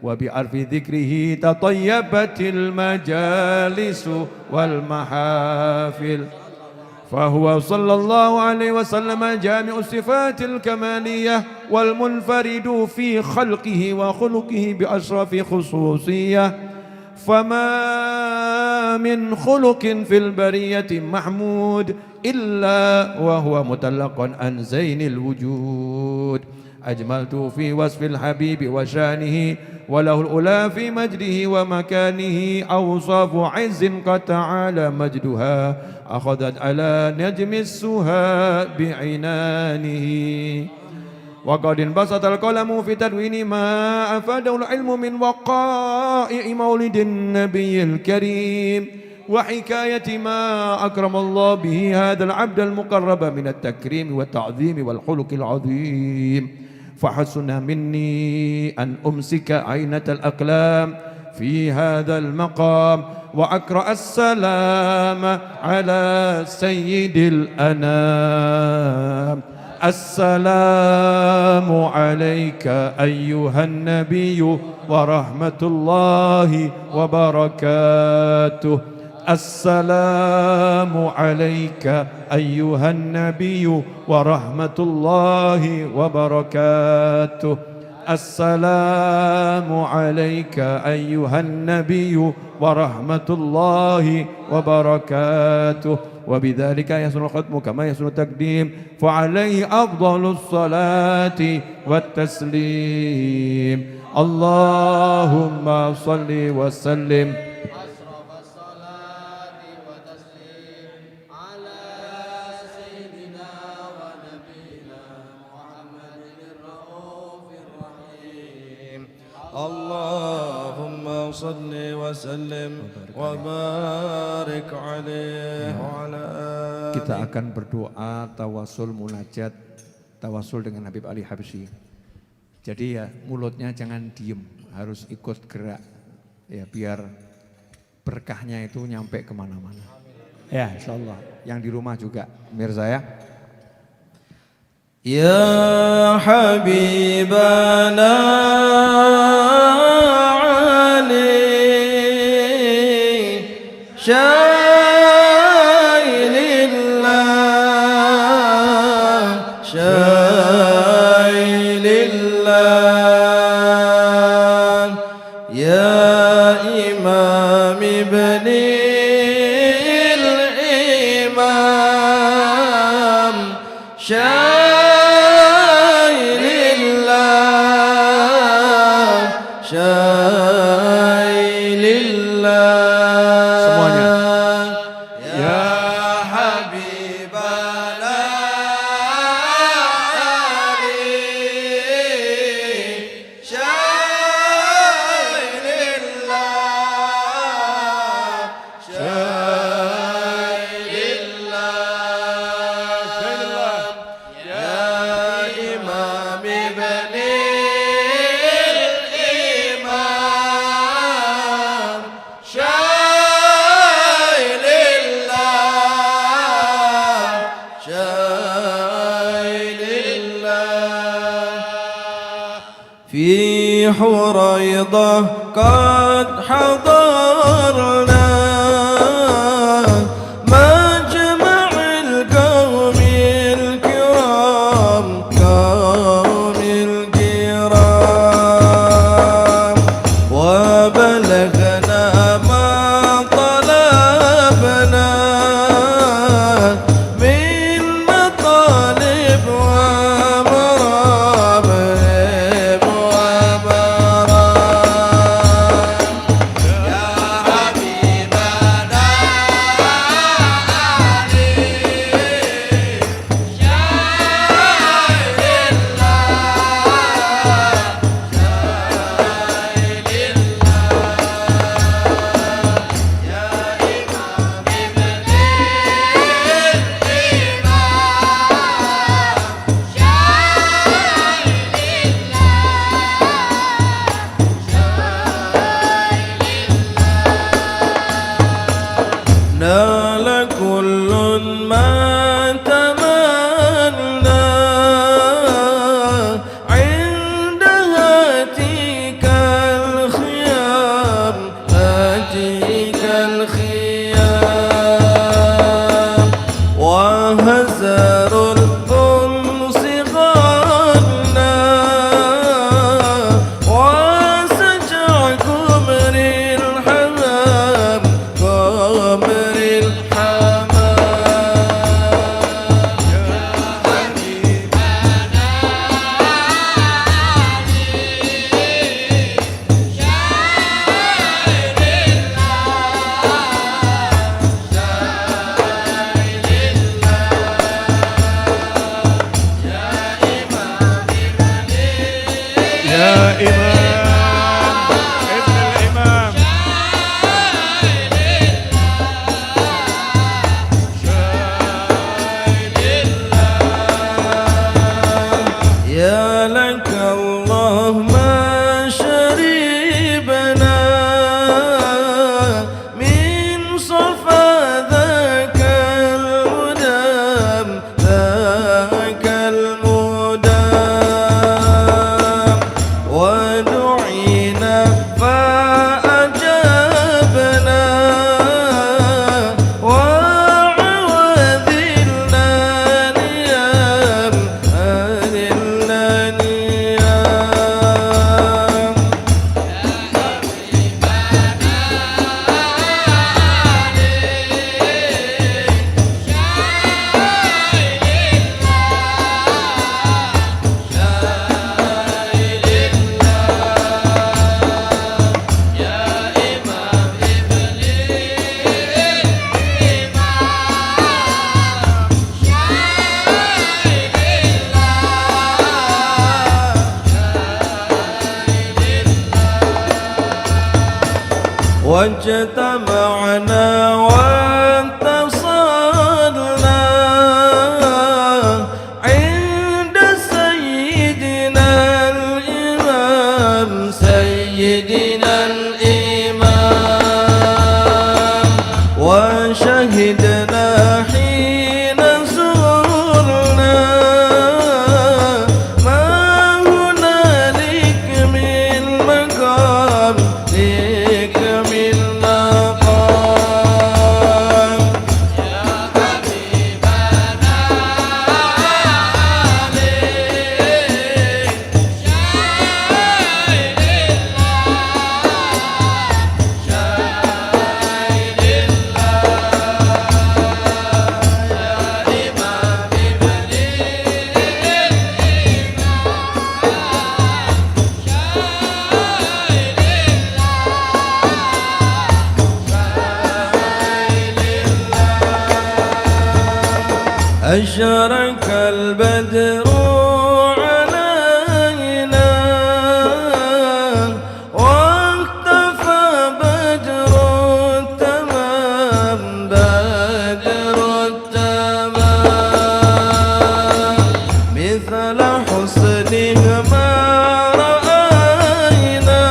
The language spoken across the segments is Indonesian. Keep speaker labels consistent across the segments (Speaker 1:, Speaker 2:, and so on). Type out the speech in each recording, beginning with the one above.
Speaker 1: وبعرف ذكره تطيبت المجالس والمحافل فهو صلى الله عليه وسلم جامع الصفات الكمالية والمنفرد في خلقه وخلقه بأشرف خصوصية فما من خلق في البرية محمود إلا وهو متلق عن زين الوجود أجملت في وصف الحبيب وشانه وله الأولى في مجده ومكانه أوصاف عز قد تعالى مجدها أخذت على نجم السها بعنانه وقد انبسط القلم في تدوين ما أفاده العلم من وقائع مولد النبي الكريم وحكاية ما أكرم الله به هذا العبد المقرب من التكريم والتعظيم والخلق العظيم فحسن مني أن أمسك عينة الأقلام في هذا المقام وأقرأ السلام على سيد الأنام السلام عليك أيها النبي ورحمة الله وبركاته السلام عليك أيها النبي ورحمة الله وبركاته السلام عليك أيها النبي ورحمة الله وبركاته وبذلك يسن الختم كما يسن التقديم فعليه أفضل الصلاة والتسليم اللهم صل وسلم
Speaker 2: اللهم صل وسلم وبارك عليه وعلى آله.
Speaker 1: Kita akan berdoa tawasul munajat tawasul dengan Habib Ali Habsyi. Jadi ya mulutnya jangan diem, harus ikut gerak ya biar berkahnya itu nyampe kemana-mana. Ya insyaallah. Yang di rumah juga mirza ya.
Speaker 2: Ya Habibana Syailillah Syailillah Ya Imam Ibnil Imam Syailillah Syailillah في حريضة قد حضرنا مجمع القوم الكرام قوم الكرام وبلغنا ما طلبنا من مطالب ومرابط نال كل ما تمنى عند هاتيك ودعينا فأجبنا وعوذلنا نيام أذلنا نيام واجتمعنا واتصلنا عند سيدنا الإمام وشهدنا حين زرنا ما هنالك من مقام لك من مقام أشرق البدر علينا واختفى بدر التمام مثل حسنه ما رأينا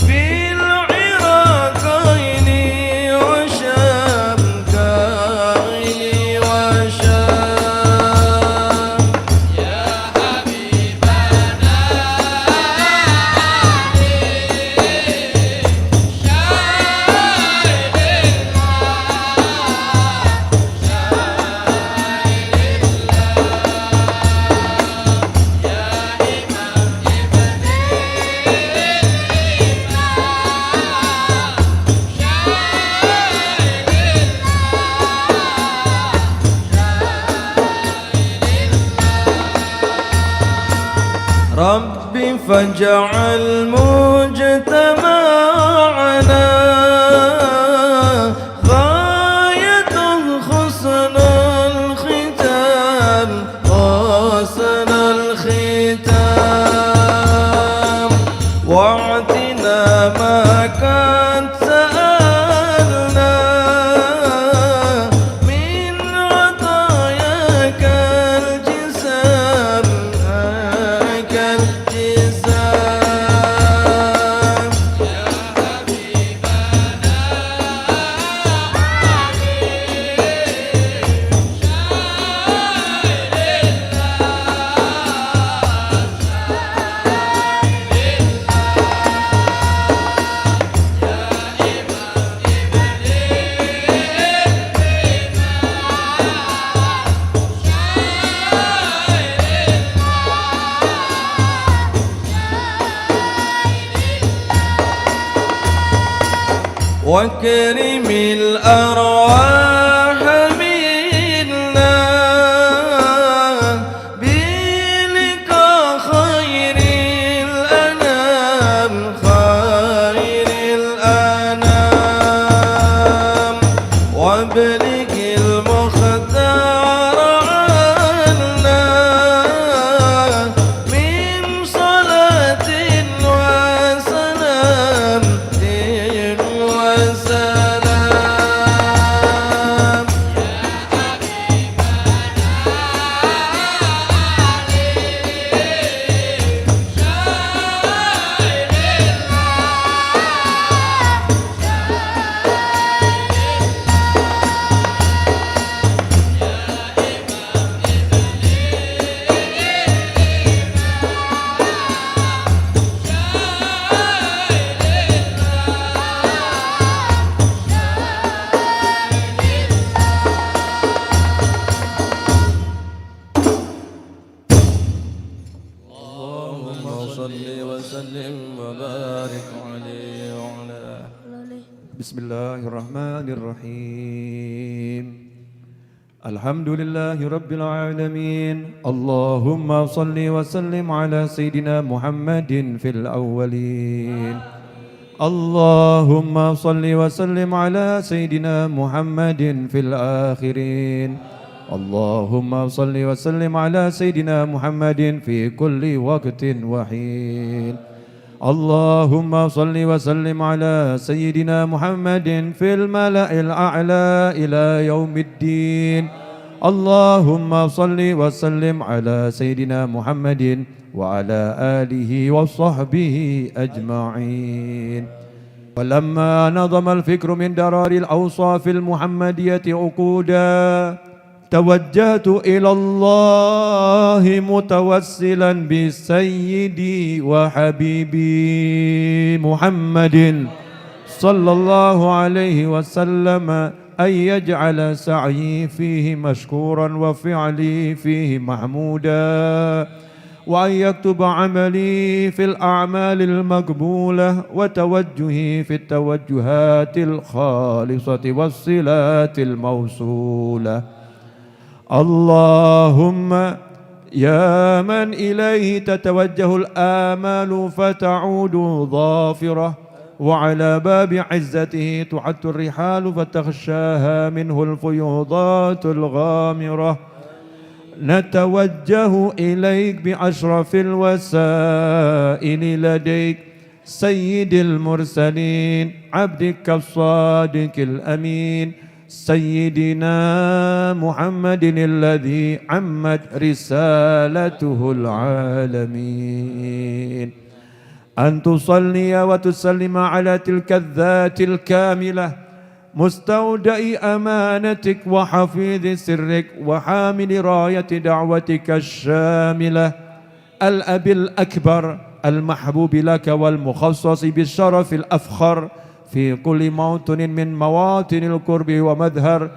Speaker 2: في العراقين وشام ربي فاجعل مجتمعنا غاية حسن الختام واعطنا ما قد سألنا من عطاياك الجسام وكرم الأرواح منا بلقاء خير الأنام وابلغ المختار عنا من صلاة وسلام وسلم وبارك عليه وعلى
Speaker 1: بسم الله الرحمن الرحيم الحمد لله رب العالمين اللهم صل وسلم على سيدنا محمد في الأولين اللهم صل وسلم على سيدنا محمد في الآخرين اللهم صل وسلم على سيدنا محمد في كل وقت وحين اللهم صل وسلم على سيدنا محمد في الملأ الأعلى إلى يوم الدين اللهم صل وسلم على سيدنا محمد وعلى آله وصحبه أجمعين ولما نظم الفكر من درار الأوصاف المحمدية عقودا توجهت إلى الله متوسلا بسيدي وحبيبي محمد صلى الله عليه وسلم أن يجعل سعيي فيه مشكورا وفعلي فيه محمودا وأن يكتب عملي في الأعمال المقبولة وتوجهي في التوجهات الخالصة والصلات الموصولة اللهم يا من إليه تتوجه الآمال فتعود ظافرة وعلى باب عزته تعد الرحال فتخشاها منه الفيوضات الغامرة نتوجه إليك بأشرف الوسائل لديك سيد المرسلين عبدك الصادق الأمين سيدنا محمد الذي عمت رسالته العالمين أن تصلي وتسلم على تلك الذات الكاملة مستودع أمانتك وحفيظ سرك وحامل راية دعوتك الشاملة الأب الأكبر المحبوب لك والمخصص بالشرف الأفخر في كل موطن من مواطن القرب ومظهر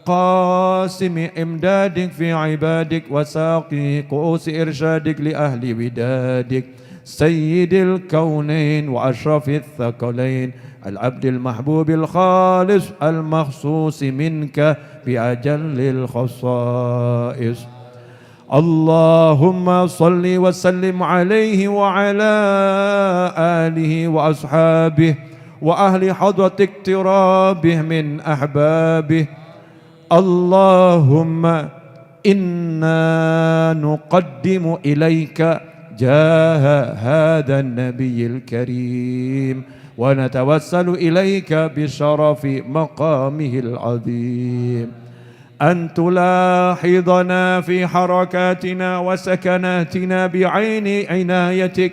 Speaker 1: قاسم إمدادك في عبادك وساقي كؤوس إرشادك لأهل ودادك سيد الكونين وأشرف الثقلين العبد المحبوب الخالص المخصوص منك بأجل الخصائص اللهم صل وسلم عليه وعلى آله وأصحابه وأهل حضرة اقترابه من أحبابه اللهم إنا نقدم إليك جاه هذا النبي الكريم ونتوسل إليك بشرف مقامه العظيم أن تلاحظنا في حركاتنا وسكناتنا بعين عنايتك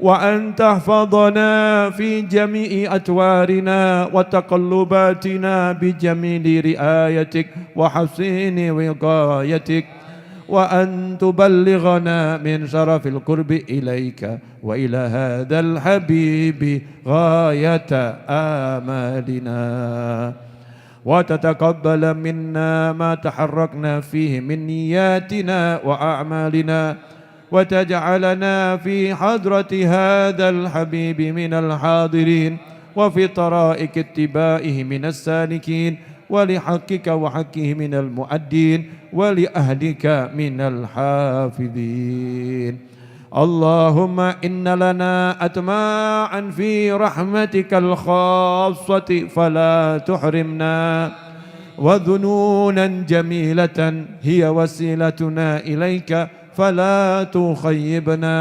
Speaker 1: وأن تحفظنا في جميع أتوارنا وتقلباتنا بجميل رعايتك وحسين وقايتك وأن تبلغنا من شرف القرب إليك وإلى هذا الحبيب غاية آمالنا وتتقبل منا ما تحركنا فيه من نياتنا وأعمالنا وتجعلنا في حضرة هذا الحبيب من الحاضرين وفي طرائق اتباعه من السالكين ولحقك وحقه من المؤدين ولأهلك من الحافظين اللهم إن لنا أطماعا في رحمتك الخاصة فلا تحرمنا وذنونا جميلة هي وسيلتنا إليك فلا تخيبنا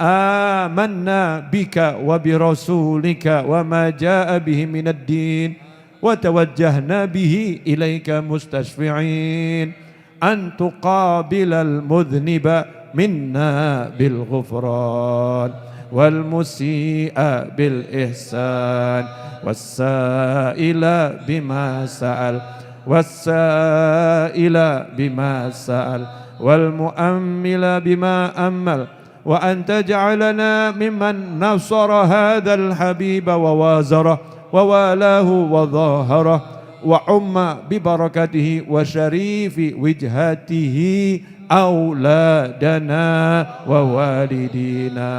Speaker 1: آمنا بك وبرسولك وما جاء به من الدين وتوجهنا به إليك مستشفعين أن تقابل المذنب منا بالغفران والمسيء بالإحسان والسائل بما سأل والسائل بما سأل والمؤمل بما أمل وأن تجعلنا ممن نصر هذا الحبيب ووازره ووالاه وظاهره وعم ببركته وشريف وجهته أولادنا ووالدينا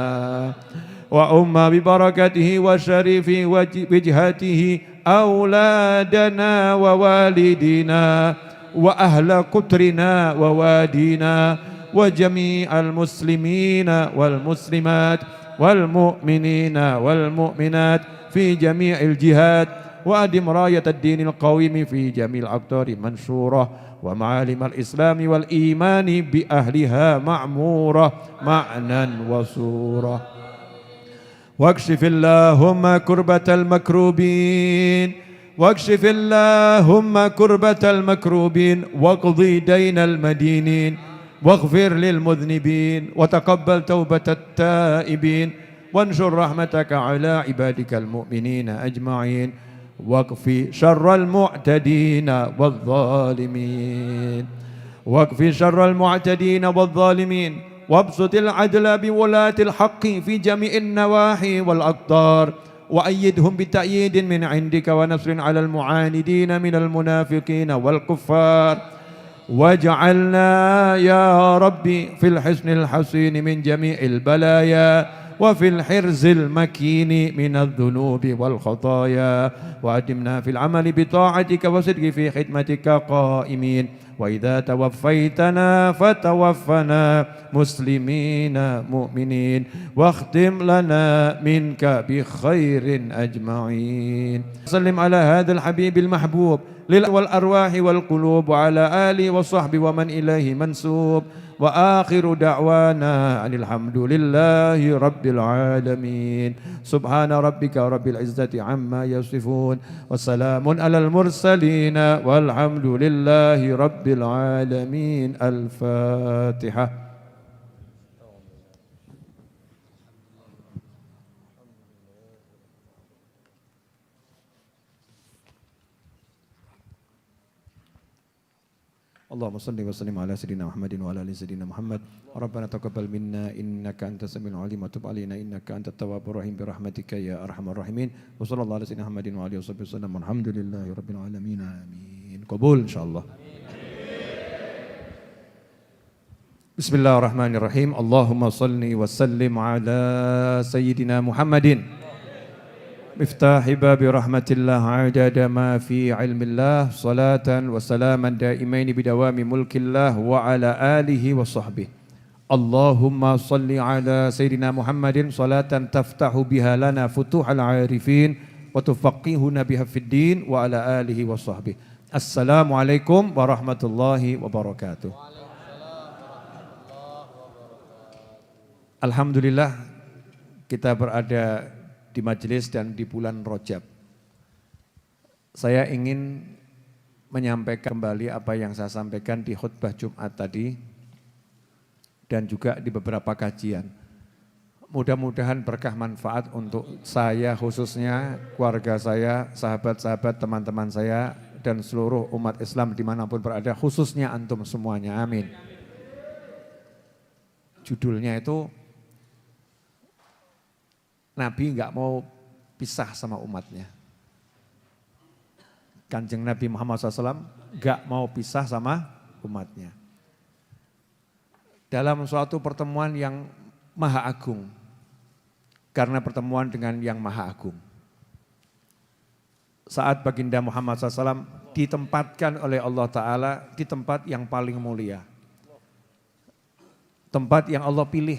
Speaker 1: وأم ببركته وشريف وجهته أولادنا ووالدينا وأهل قطرنا ووادينا وجميع المسلمين والمسلمات والمؤمنين والمؤمنات في جميع الجهات وأدم راية الدين القويم في جميع الأقطار منشورة ومعالم الإسلام والإيمان بأهلها معمورة معنى وصورة واكشف اللهم كربة المكروبين واكشف اللهم كربة المكروبين واقضي دين المدينين واغفر للمذنبين وتقبل توبة التائبين وانشر رحمتك على عبادك المؤمنين أجمعين واكفي شر المعتدين والظالمين واكفي شر المعتدين والظالمين وابسط العدل بولاة الحق في جميع النواحي والأقطار وأيدهم بتأييد من عندك ونصر على المعاندين من المنافقين والكفار واجعلنا يا ربي في الحصن الحصين من جميع البلايا وفي الحرز المكين من الذنوب والخطايا وأدمنا في العمل بطاعتك وصدق في خدمتك قائمين وإذا توفيتنا فتوفنا مسلمين مؤمنين واختم لنا منك بخير أجمعين سلم على هذا الحبيب المحبوب والأرواح والقلوب وعلى آله وصحبه ومن إليه منسوب وآخر دعوانا أن الحمد لله رب العالمين سبحان ربك رب العزة عما يصفون وسلام على المرسلين والحمد لله رب العالمين الفاتحة. اللهم صل وسلم على سيدنا محمد وعلى ال سيدنا محمد ربنا تقبل منا انك انت السميع العليم وتب علينا انك انت التواب الرحيم برحمتك يا ارحم الراحمين وصلى الله على سيدنا محمد وعلى اله وصحبه وسلم والحمد لله رب العالمين امين. قبول insyaallah. Bismillahirrahmanirrahim. Allahumma salli wa sallim ala sayyidina Muhammadin مفتاح باب رحمة الله عدد ما في علم الله صلاة وسلاما دائمين بدوام ملك الله وعلى آله وصحبه. اللهم صل على سيدنا محمد صلاة تفتح بها لنا فتوح العارفين وتفقهنا بها في الدين وعلى آله وصحبه. السلام عليكم ورحمة الله وبركاته. Alhamdulillah kita berada di majelis dan di bulan Rajab. Saya ingin menyampaikan kembali apa yang saya sampaikan di khutbah Jumat tadi dan juga di beberapa kajian. Mudah-mudahan berkah manfaat untuk saya khususnya, keluarga saya, sahabat-sahabat, teman-teman saya dan seluruh umat Islam dimanapun berada, khususnya antum semuanya. Amin. Judulnya itu Nabi enggak mau pisah sama umatnya. Kanjeng Nabi Muhammad SAW enggak mau pisah sama umatnya. Dalam suatu pertemuan yang maha agung, karena pertemuan dengan yang maha agung. Saat baginda Muhammad SAW ditempatkan oleh Allah Ta'ala di tempat yang paling mulia. Tempat yang Allah pilih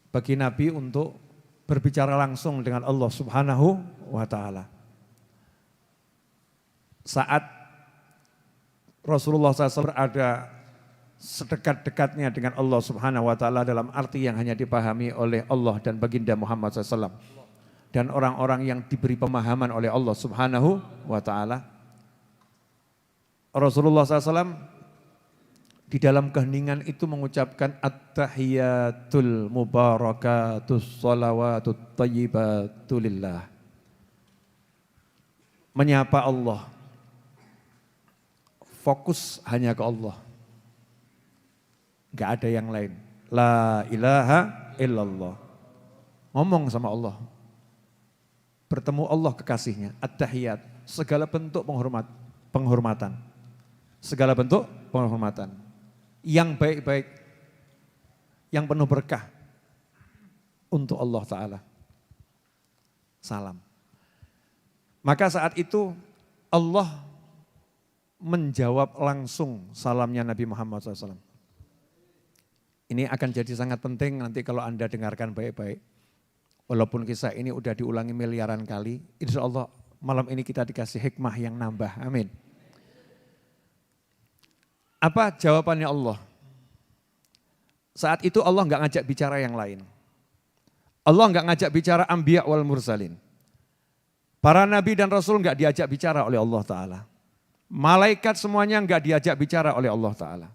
Speaker 1: bagi Nabi untuk berbicara langsung dengan Allah Subhanahu wa Ta'ala. Saat Rasulullah SAW berada sedekat-dekatnya dengan Allah Subhanahu wa Ta'ala dalam arti yang hanya dipahami oleh Allah dan baginda Muhammad SAW dan orang-orang yang diberi pemahaman oleh Allah Subhanahu wa Ta'ala, Rasulullah SAW di dalam keheningan itu mengucapkan at-tahiyatul mubarakatus salawatut thayyibatulillah. Menyapa Allah. Fokus hanya ke Allah. Enggak ada yang lain. La ilaha illallah. Ngomong sama Allah. Bertemu Allah kekasihnya. At-tahiyat. Segala bentuk penghormatan. Segala bentuk penghormatan. yang baik-baik, yang penuh berkah untuk Allah Ta'ala. Salam. Maka saat itu Allah menjawab langsung salamnya Nabi Muhammad SAW. Ini akan jadi sangat penting nanti kalau Anda dengarkan baik-baik. Walaupun kisah ini udah diulangi miliaran kali, insya Allah malam ini kita dikasih hikmah yang nambah. Amin. Apa jawabannya Allah? Saat itu Allah nggak ngajak bicara yang lain. Allah nggak ngajak bicara anbiya wal mursalin. Para nabi dan rasul nggak diajak bicara oleh Allah Ta'ala. Malaikat semuanya nggak diajak bicara oleh Allah Ta'ala.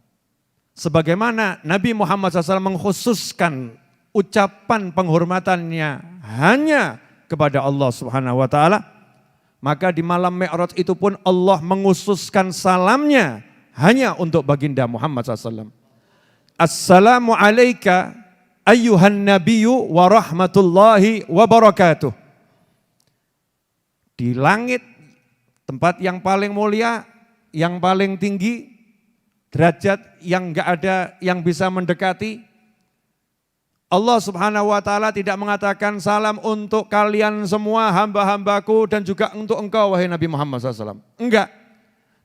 Speaker 1: Sebagaimana Nabi Muhammad SAW mengkhususkan ucapan penghormatannya hanya kepada Allah Subhanahu wa Ta'ala, maka di malam Mi'raj itu pun Allah mengkhususkan salamnya hanya untuk baginda Muhammad SAW. Assalamu alayka ayyuhan nabiyyu wa rahmatullahi wa barakatuh. Di langit, tempat yang paling mulia, yang paling tinggi, derajat yang enggak ada yang bisa mendekati. Allah Subhanahu wa Ta'ala tidak mengatakan salam untuk kalian semua hamba-hambaku dan juga untuk engkau wahai Nabi Muhammad SAW. Enggak.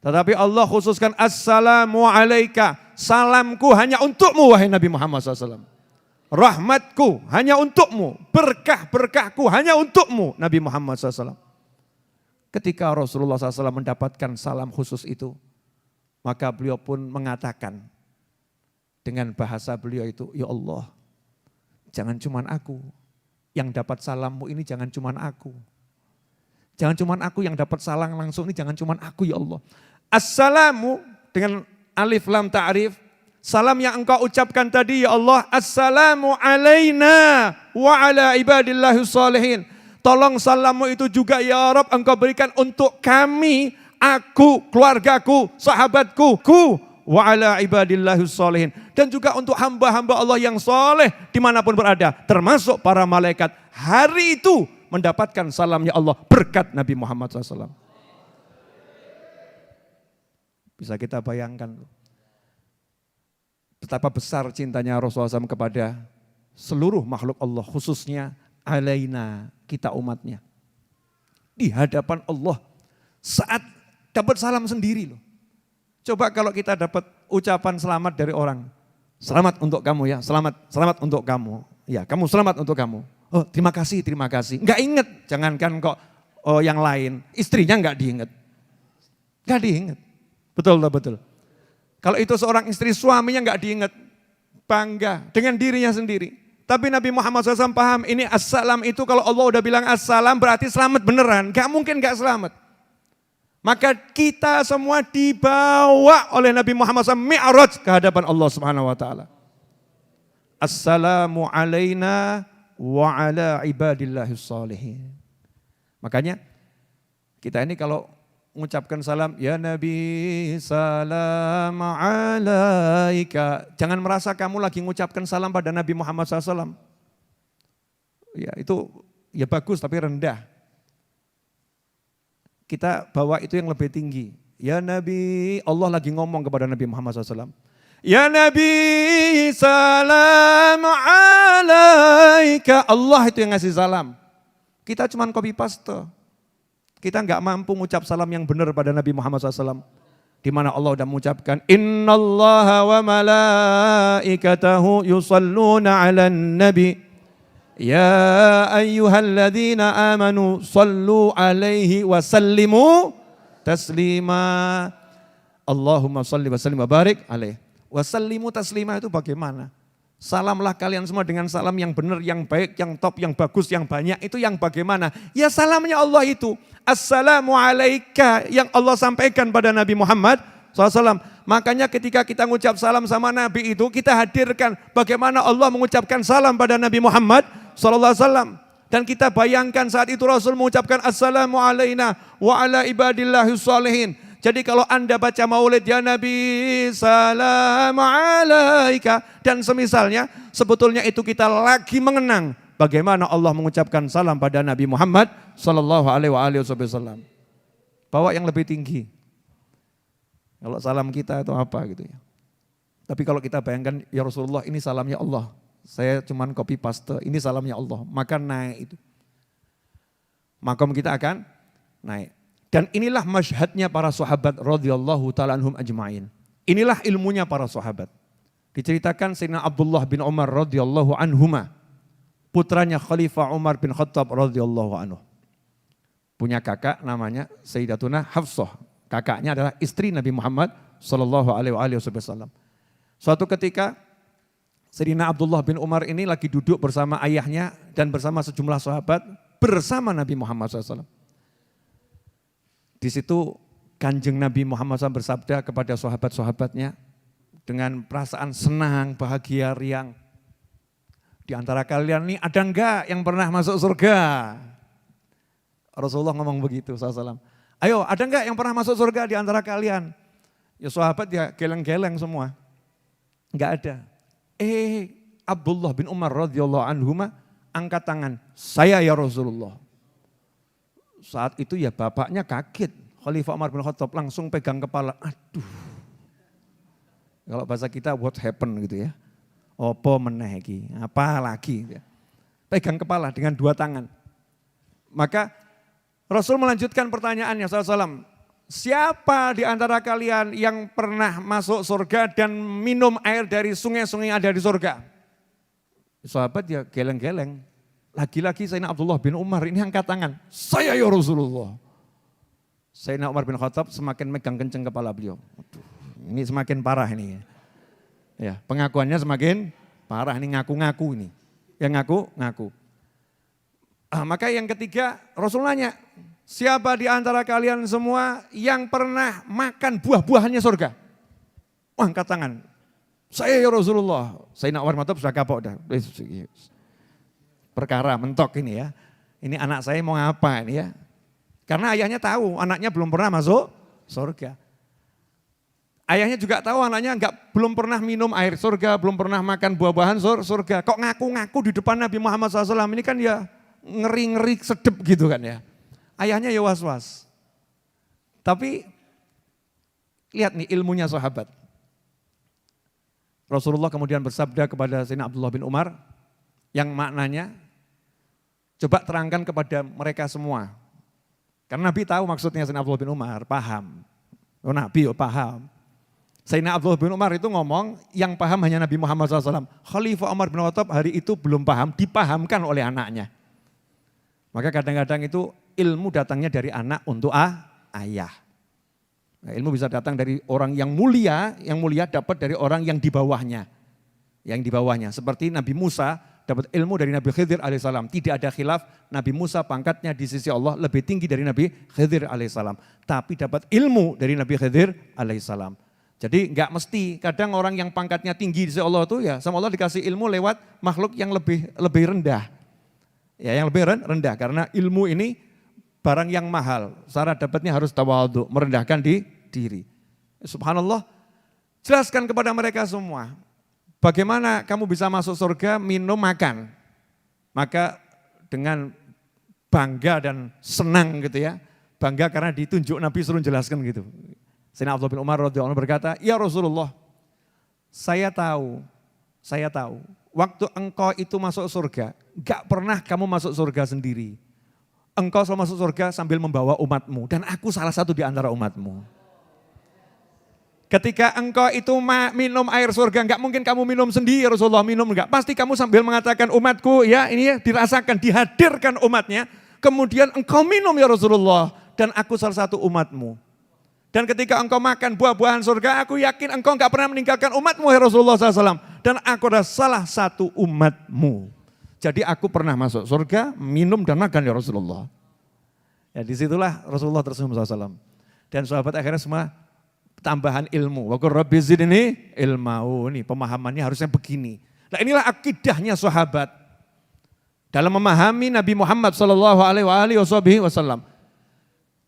Speaker 1: Tetapi Allah khususkan assalamu alaika, salamku hanya untukmu wahai Nabi Muhammad SAW. Rahmatku hanya untukmu, berkah-berkahku hanya untukmu Nabi Muhammad SAW. Ketika Rasulullah SAW mendapatkan salam khusus itu, maka beliau pun mengatakan dengan bahasa beliau itu, ya Allah, jangan cuman aku yang dapat salammu ini, jangan cuman aku. Jangan cuman aku yang dapat salam langsung ini, jangan cuman aku ya Allah. Assalamu dengan alif lam ta'rif, salam yang engkau ucapkan tadi ya Allah, assalamu alaina wa ala ibadillahi sholihin. Tolong salammu itu juga ya Rabb engkau berikan untuk kami, aku, keluargaku, sahabatku, wa ala ibadillahi sholihin. Dan juga untuk hamba-hamba Allah yang soleh dimanapun berada, termasuk para malaikat. Hari itu mendapatkan salamnya Allah berkat Nabi Muhammad SAW. Bisa kita bayangkan betapa besar cintanya Rasulullah SAW kepada seluruh makhluk Allah, khususnya alaina, kita umatnya. Di hadapan Allah saat dapat salam sendiri loh. Coba kalau kita dapat ucapan selamat dari orang. Selamat untuk kamu ya, selamat untuk kamu. Ya, kamu selamat untuk kamu. Oh, terima kasih. Enggak inget, jangankan kok yang lain. Istrinya enggak diinget. Enggak diinget. Betul. Kalau itu seorang istri, suaminya enggak diinget. Bangga dengan dirinya sendiri. Tapi Nabi Muhammad SAW paham, ini assalam itu kalau Allah udah bilang assalam berarti selamat beneran. Enggak mungkin enggak selamat. Maka kita semua dibawa oleh Nabi Muhammad SAW mi'raj ke hadapan Allah Subhanahu wa Ta'ala. Assalamu alaina wa ala ibadillahi sholihin. Makanya kita ini kalau mengucapkan salam, ya Nabi salam alaika. Jangan merasa kamu lagi mengucapkan salam pada Nabi Muhammad SAW. Ya itu ya bagus tapi rendah. Kita bawa itu yang lebih tinggi. Ya Nabi, Allah lagi ngomong kepada Nabi Muhammad SAW. Ya Nabi salam alaika. Allah itu yang ngasih salam. Kita cuma copy paste. Kita enggak mampu mengucap salam yang benar pada Nabi Muhammad SAW. Di mana Allah sudah mengucapkan, innallaha wa malaikatahu yusalluna ala nabi. Ya ayyuhalladzina amanu sallu alaihi wa sallimu taslima. Allahumma salli wa sallim wa barik alaih. Wa sallimu taslima itu bagaimana? Salamlah kalian semua dengan salam yang benar, yang baik, yang top, yang bagus, yang banyak. Itu yang bagaimana? Ya salamnya Allah itu. Assalamu alaika yang Allah sampaikan pada Nabi Muhammad SAW. Makanya ketika kita mengucap salam sama Nabi itu, kita hadirkan bagaimana Allah mengucapkan salam pada Nabi Muhammad SAW. Dan kita bayangkan saat itu Rasul mengucapkan assalamu alaina wa ala ibadillahi sholihin. Jadi kalau Anda baca maulid ya Nabi salam alaika dan semisalnya, sebetulnya itu kita lagi mengenang bagaimana Allah mengucapkan salam pada Nabi Muhammad sallallahu alaihi wasallam. Bawa yang lebih tinggi. Kalau salam kita itu apa gitu ya. Tapi kalau kita bayangkan, ya Rasulullah ini salamnya Allah. Saya cuman copy paste, ini salamnya Allah. Maka naik itu. Makom kita akan naik. Dan inilah masyhadnya para sahabat radhiyallahu ta'ala anhum ajma'in. Inilah ilmunya para sahabat. Diceritakan Sayyidina Abdullah bin Umar radhiyallahu anhuma. Putranya Khalifah Umar bin Khattab radhiyallahu anhu. Punya kakak namanya Sayyidatuna Hafsah. Kakaknya adalah istri Nabi Muhammad sallallahu alaihi wasallam. Suatu ketika Sayyidina Abdullah bin Umar ini lagi duduk bersama ayahnya dan bersama sejumlah sahabat bersama Nabi Muhammad SAW. Di situ Kanjeng Nabi Muhammad SAW bersabda kepada sahabat-sahabatnya dengan perasaan senang, bahagia, riang. Di antara kalian ini ada enggak yang pernah masuk surga? Rasulullah ngomong begitu SAW. Ayo, ada enggak yang pernah masuk surga di antara kalian? Ya sahabat ya geleng-geleng semua. Enggak ada. Abdullah bin Umar radhiyallahu anhuma angkat tangan, saya ya Rasulullah. Saat itu ya bapaknya kaget. Khalifah Umar bin Khattab langsung pegang kepala. Aduh. Kalau bahasa kita what happened gitu ya. Apa meneh iki? Apa lagi? Pegang kepala dengan dua tangan. Maka Rasul melanjutkan pertanyaannya SAW. Siapa di antara kalian yang pernah masuk surga dan minum air dari sungai-sungai yang ada di surga? Sahabat ya geleng-geleng. Lagi-lagi Sayyidina Abdullah bin Umar ini angkat tangan. Saya ya Rasulullah. Sayyidina Umar bin Khattab semakin megang kenceng kepala beliau. Aduh, ini semakin parah ini. Ya, pengakuannya semakin parah, ini ngaku-ngaku ini. Yang ngaku-ngaku. Maka yang ketiga Rasul nanya, siapa di antara kalian semua yang pernah makan buah-buahannya surga? Angkat tangan. Saya ya Rasulullah. Sayyidina Umar bin Khattab sudah kapok dah. Perkara mentok ini ya. Ini anak saya mau ngapa ini ya. Karena ayahnya tahu anaknya belum pernah masuk surga. Ayahnya juga tahu anaknya belum pernah minum air surga, belum pernah makan buah-buahan surga. Kok ngaku-ngaku di depan Nabi Muhammad SAW ini kan ya ngeri-ngeri sedep gitu kan ya. Ayahnya ya was-was. Tapi lihat nih ilmunya sahabat. Rasulullah kemudian bersabda kepada Sayyidina Abdullah bin Umar yang maknanya coba terangkan kepada mereka semua. Karena Nabi tahu maksudnya Sayyidina Abdullah bin Umar, paham. Oh Nabi paham. Sayyidina Abdullah bin Umar itu ngomong yang paham hanya Nabi Muhammad SAW. Khalifah Umar bin Khattab hari itu belum paham, dipahamkan oleh anaknya. Maka kadang-kadang itu ilmu datangnya dari anak untuk ayah. Nah, ilmu bisa datang dari orang yang mulia dapat dari orang yang di bawahnya. Yang di bawahnya, seperti Nabi Musa dapat ilmu dari Nabi Khidir alaihissalam. Tidak ada khilaf, Nabi Musa pangkatnya di sisi Allah lebih tinggi dari Nabi Khidir alaihissalam. Tapi dapat ilmu dari Nabi Khidir alaihissalam. Jadi enggak mesti, kadang orang yang pangkatnya tinggi di sisi Allah itu ya sama Allah dikasih ilmu lewat makhluk yang lebih rendah. Ya yang lebih rendah, karena ilmu ini barang yang mahal, syarat dapatnya harus tawadhu, merendahkan diri. Subhanallah, jelaskan kepada mereka semua, bagaimana kamu bisa masuk surga, minum, makan. Maka dengan bangga dan senang gitu ya, bangga karena ditunjuk Nabi suruh jelaskan gitu. Sayyidina Abdullah bin Umar radhiyallahu anhu berkata, ya Rasulullah, saya tahu, waktu engkau itu masuk surga, gak pernah kamu masuk surga sendiri. Engkau selalu masuk surga sambil membawa umatmu. Dan aku salah satu di antara umatmu. Ketika engkau itu minum air surga, enggak mungkin kamu minum sendiri Rasulullah, minum enggak. Pasti kamu sambil mengatakan umatku ya ini ya dirasakan, dihadirkan umatnya. Kemudian engkau minum ya Rasulullah. Dan aku salah satu umatmu. Dan ketika engkau makan buah-buahan surga, aku yakin engkau enggak pernah meninggalkan umatmu ya Rasulullah SAW. Dan aku adalah salah satu umatmu. Jadi aku pernah masuk surga, minum dan makan ya Rasulullah. Ya disitulah Rasulullah tersenyum SAW. Dan sahabat akhirnya semua tambahan ilmu. Wa qur rabbi zidni ilma. Ini pemahamannya harusnya begini. Nah inilah akidahnya sahabat. Dalam memahami Nabi Muhammad SAW.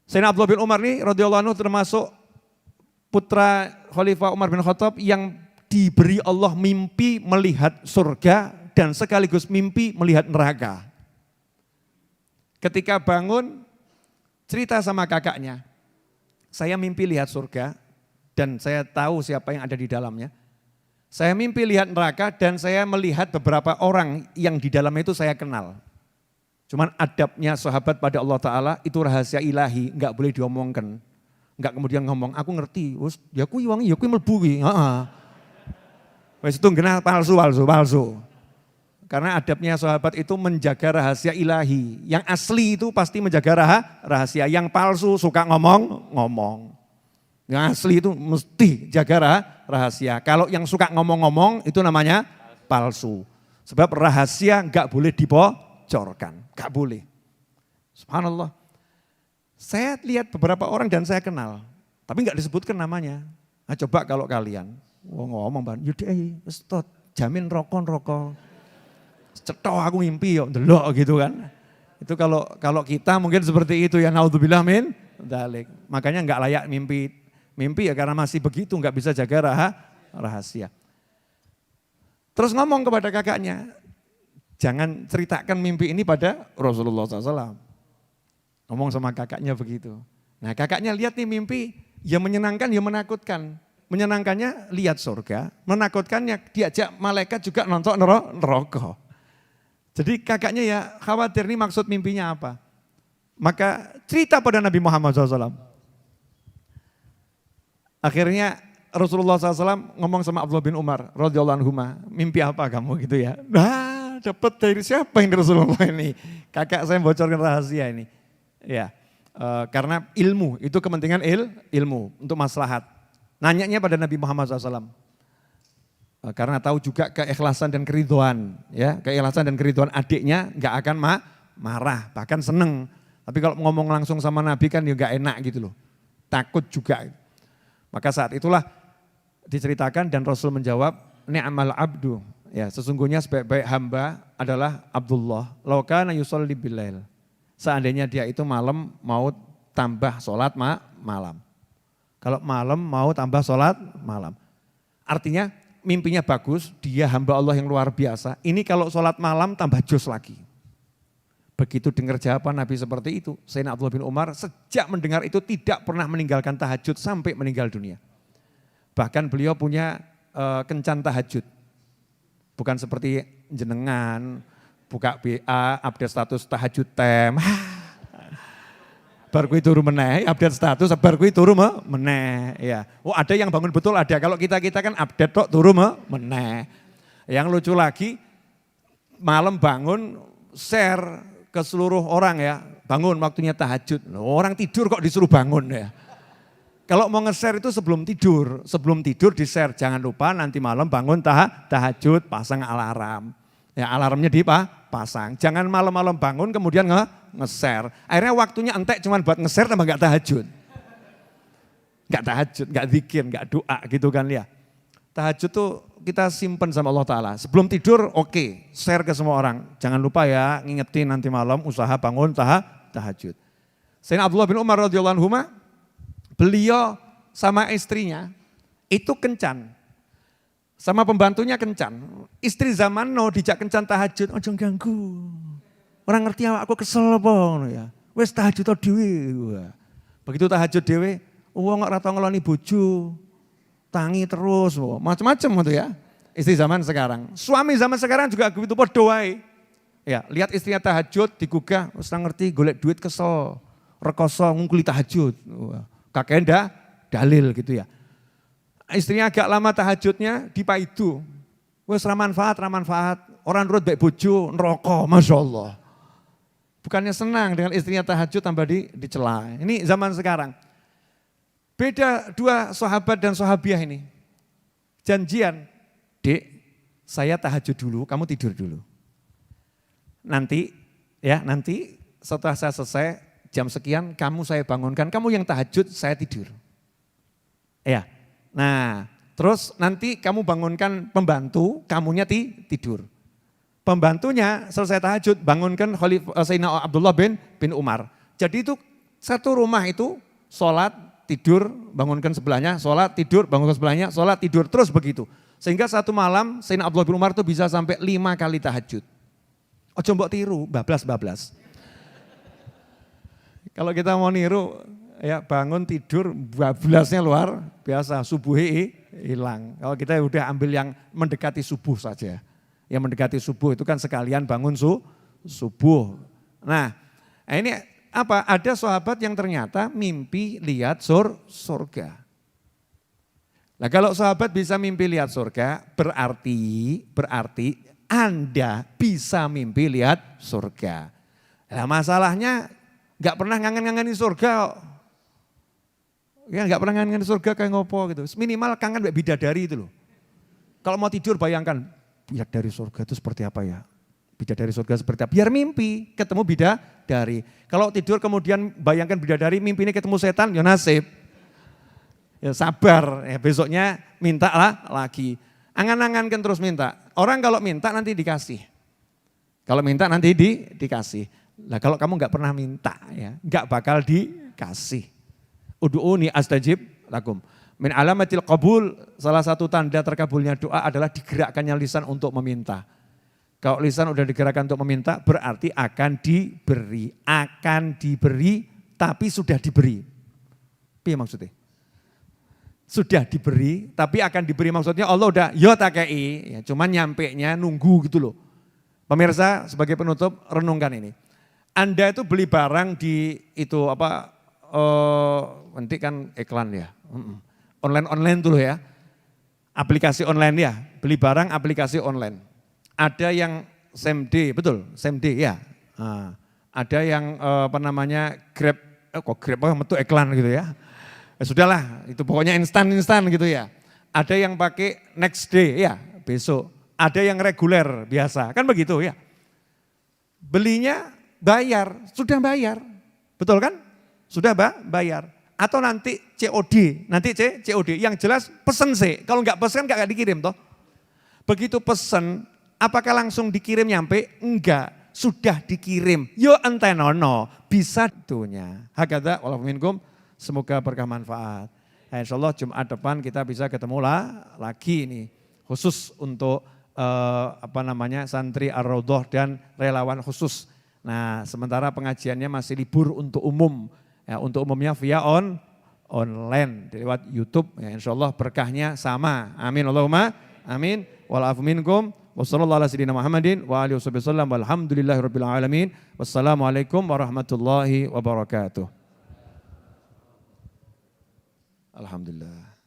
Speaker 1: Sayyidina Abdullah bin Umar ini radhiyallahu anhu termasuk putra Khalifah Umar bin Khattab yang diberi Allah mimpi melihat surga dan sekaligus mimpi melihat neraka. Ketika bangun, cerita sama kakaknya, saya mimpi lihat surga dan saya tahu siapa yang ada di dalamnya. Saya mimpi lihat neraka dan saya melihat beberapa orang yang di dalam itu saya kenal. Cuman adabnya sahabat pada Allah Ta'ala itu rahasia ilahi, enggak boleh diomongkan. Enggak kemudian ngomong, aku ngerti, ya aku wangi, ya aku melbu. Wes itu genah palsu. Karena adabnya sahabat itu menjaga rahasia ilahi. Yang asli itu pasti menjaga rahasia, yang palsu suka ngomong. Yang asli itu mesti jaga rahasia. Kalau yang suka ngomong-ngomong itu namanya palsu. Sebab rahasia enggak boleh dibocorkan, enggak boleh. Subhanallah. Saya lihat beberapa orang dan saya kenal, tapi enggak disebutkan namanya. Nah, coba kalau kalian ngomong, yaudah stop, jamin rokok. Cetok aku mimpi yo, ndelok gitu kan. Itu kalau kita mungkin seperti itu ya, naudzubillah min dzalik. Makanya enggak layak mimpi ya karena masih begitu, enggak bisa jaga rahasia. Terus ngomong kepada kakaknya, jangan ceritakan mimpi ini pada Rasulullah SAW. Ngomong sama kakaknya begitu. Nah kakaknya lihat nih mimpi, ya menyenangkan ya menakutkan. Menyenangkannya lihat surga, menakutkannya diajak malaikat juga nonton neraka. Jadi kakaknya ya khawatir nih maksud mimpinya apa. Maka cerita pada Nabi Muhammad SAW. Akhirnya Rasulullah SAW ngomong sama Abdullah bin Umar radhiyallahu anhu, mimpi apa kamu gitu ya. Nah dapat dari siapa ini Rasulullah ini. Kakak saya bocorkan rahasia ini. Ya, karena ilmu, itu kepentingan ilmu untuk maslahat. Nanyanya pada Nabi Muhammad SAW. Karena tahu juga keikhlasan dan keridhaan, ya, keikhlasan dan keridhaan adiknya nggak akan marah, bahkan seneng. Tapi kalau ngomong langsung sama Nabi kan ya nggak enak gitu loh, takut juga. Maka saat itulah diceritakan dan Rasul menjawab, ni'mal abdu, ya sesungguhnya sebaik-baik hamba adalah Abdullah. Lau kana yusolli bilail. Seandainya dia itu malam mau tambah sholat malam. Kalau malam mau tambah sholat malam. Artinya mimpinya bagus, dia hamba Allah yang luar biasa. Ini kalau sholat malam tambah jos lagi. Begitu dengar jawaban Nabi seperti itu, Sayyidina Abdullah bin Umar sejak mendengar itu tidak pernah meninggalkan tahajud sampai meninggal dunia. Bahkan beliau punya kencan tahajud. Bukan seperti jenengan, buka BA, update status tahajud tem. Bar kuwi turu meneh, update status, bar kuwi turu meneh. Ya. Oh ada yang bangun betul ada, kalau kita kan update tok turu meneh. Yang lucu lagi, malam bangun share ke seluruh orang ya, bangun waktunya tahajud. Orang tidur kok disuruh bangun ya. Kalau mau nge-share itu sebelum tidur di-share. Jangan lupa nanti malam bangun tahajud, pasang alarm. Ya alarmnya dipasang, jangan malam-malam bangun kemudian nge-share. Akhirnya waktunya entek cuma buat nge-share tambah gak tahajud. Gak zikir, gak doa gitu kan ya. Tahajud tuh kita simpen sama Allah Ta'ala. Sebelum tidur oke, share ke semua orang. Jangan lupa ya ngingetin nanti malam usaha bangun tahajud. Sayyidina Abdullah bin Umar radhiyallahu anhu, beliau sama istrinya itu kencan. Sama pembantunya kencan. Istri zaman no dijak kencan tahajud, ojo ganggu. Orang ngerti aku kesel apa ya. Wes tahajud to dhewe. Begitu tahajud dhewe, wong ora tau ngeloni bojo. Tangi terus, macam-macam gitu ya. Istri zaman sekarang. Suami zaman sekarang juga begitu padha wae. Ya, lihat istrinya tahajud digugah, wis ngerti golek duit kesel. Rekoso ngungkuli tahajud. Kakek dalil gitu ya. Istrinya agak lama tahajudnya dipaidu. Wes ramanfaat. Orang nurut baik bojo neraka, Masya Allah. Bukannya senang dengan istrinya tahajud tambah dicela. Ini zaman sekarang. Beda dua sahabat dan sahabiah ini. Janjian, Dek, saya tahajud dulu, kamu tidur dulu. Nanti setelah saya selesai jam sekian kamu saya bangunkan, kamu yang tahajud, saya tidur. Ya. Nah, terus nanti kamu bangunkan pembantu, kamunya tidur. Pembantunya selesai tahajud, bangunkan Sayyidina Abdullah bin Umar. Jadi itu satu rumah itu sholat, tidur, bangunkan sebelahnya, sholat, tidur, bangunkan sebelahnya, sholat, tidur, terus begitu. Sehingga satu malam Sayyidina Abdullah bin Umar itu bisa sampai 5 kali tahajud. Ojo mbok tiru, bablas. Kalau kita mau niru, ya bangun tidur bablasnya luar biasa, subuhi hilang. Kalau kita udah ambil yang mendekati subuh saja. Yang mendekati subuh itu kan sekalian bangun subuh. Nah, ini apa? Ada sahabat yang ternyata mimpi lihat surga. Nah, kalau sahabat bisa mimpi lihat surga, berarti Anda bisa mimpi lihat surga. Nah, masalahnya nggak pernah ngangen-ngangenin surga. Ya nggak pernah ngangen surga kayak ngopo gitu. Minimal kangen bidadari itu loh. Kalau mau tidur bayangkan, bidadari surga itu seperti apa ya? Bidadari surga seperti apa? Biar mimpi ketemu bidadari. Kalau tidur kemudian bayangkan bidadari, mimpi ini ketemu setan, ya nasib. Ya sabar, ya besoknya minta lah lagi. Angan-angankan terus minta. Orang kalau minta nanti dikasih. Kalau minta nanti dikasih. Nah kalau kamu nggak pernah minta ya, nggak bakal dikasih. Ud'uni astajib lakum. Min alamatil qabul, salah satu tanda terkabulnya doa adalah digerakkannya lisan untuk meminta. Kalau lisan udah digerakkan untuk meminta berarti akan diberi. Akan diberi tapi sudah diberi. Apa maksudnya? Sudah diberi tapi akan diberi maksudnya Allah udah yo takei. Ya, cuman nyampenya nunggu gitu loh. Pemirsa sebagai penutup renungkan ini. Anda itu beli barang di itu apa, nanti kan iklan ya, online dulu ya, aplikasi online ya, beli barang aplikasi online. Ada yang same day, betul, same day ya. Nah, ada yang apa namanya Grab, itu iklan gitu ya. Sudahlah, itu pokoknya instan gitu ya. Ada yang pakai next day ya, besok. Ada yang reguler biasa, kan begitu ya. Belinya bayar, sudah bayar, betul kan? Sudah bayar. Atau nanti COD, COD. Yang jelas pesen sih, kalau nggak pesen nggak dikirim toh. Begitu pesen, apakah langsung dikirim nyampe? Enggak, sudah dikirim. Yo entenono, bisa itunya. Hakadha walafu minkum, semoga berkah manfaat. Nah, insya Allah Jumat depan kita bisa ketemu lagi ini. Khusus untuk santri Ar-Raudhah dan relawan khusus. Nah, sementara pengajiannya masih libur untuk umum. Ya, untuk umumnya via online lewat YouTube. Ya, insya Allah berkahnya sama. Amin Allahumma amin. Wa'alafu minkum. Wassallallahu ala sayyidina Muhammadin wa alihi wasallam. Walhamdulillahirabbil alamin. Wassalamualaikum warahmatullahi wabarakatuh. Alhamdulillah.